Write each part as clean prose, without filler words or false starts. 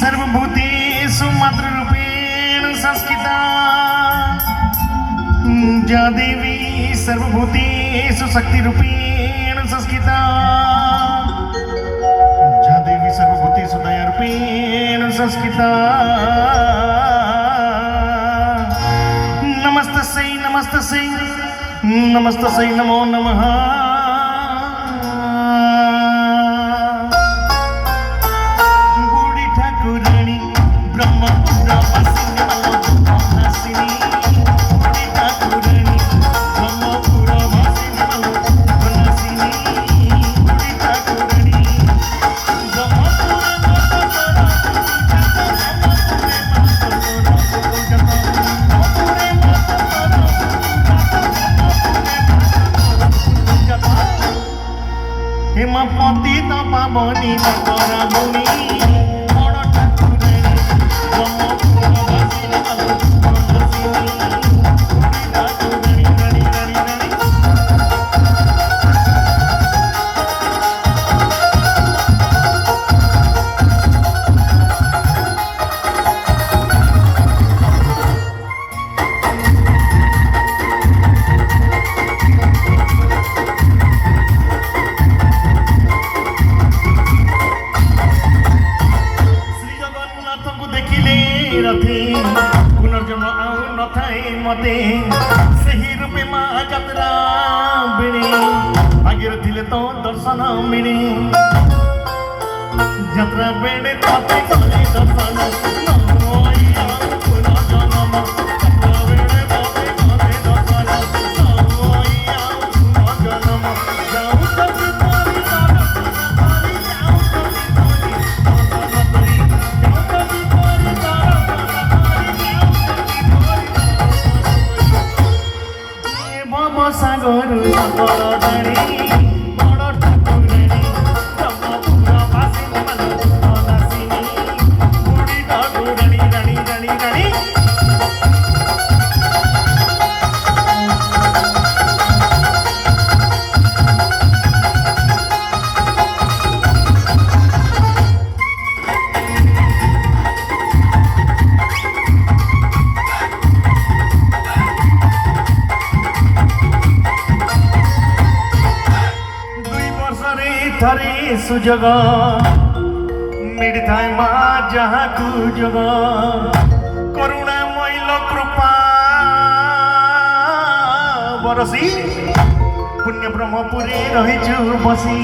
सर्वभूतेषु मातृरूपेण संस्कृता या देवी सर्वभूतेषु शक्तिरूपेण संस्कृता या देवी सर्वभूतेषु दयारूपेण संस्कृता नमस्तस्यै नमस्तस्यै नमस्तस्यै नमो नमः पतित पावनी परामुनि बड़ ठाकुराणी पुनर्जन्म आउ नथाए मते सही रूपे मा जात्रा बिणे भाग्य थिले तो दर्शन मिले जात्रा बेणे ताते कले दर्शन नमो आया पुनर्जन्म जात्रा बेणे ताते कले दर्शन नमो आया पुनर्जन्म जाऊ कभी पारी तारा जाऊ कभी पारी तारा सागर सागर धरी बड़ ठाकुराणी ब्रह्मपुर बासिनी दासिनी बुढ़ी ठाकुराणी रानी रानी रानी थरे सुजग मिलता है माँ जहाँ तू जग करुणा मैल कृपा बरसी पुण्य ब्रह्मपुरी रहीचु बसी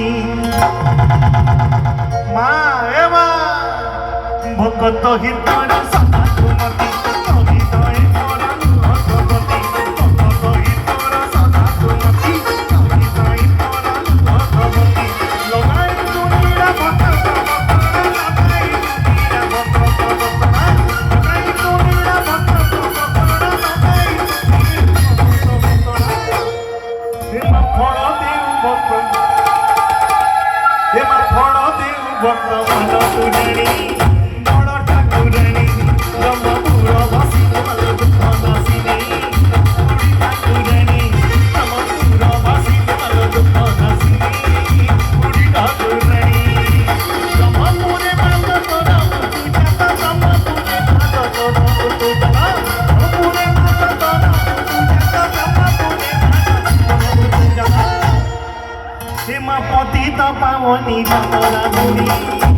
माँ ए माँ भगत हितरे सदा कुमती बड़ ठाकुराणी ब्रह्मपुर बासिनी दासिनी बुढ़ी ठाकुराणी ब्रह्मपुर बासिनी दासिनी बुढ़ी ठाकुराणी ब्रह्मपुरे बात तोरा पूजा ब्रह्मपुरे बात तोरा पूजा ब्रह्मपुरे बात तोरा पूजा ब्रह्मपुरे बात हे माँ पतित पावनी तोरा बुढ़ी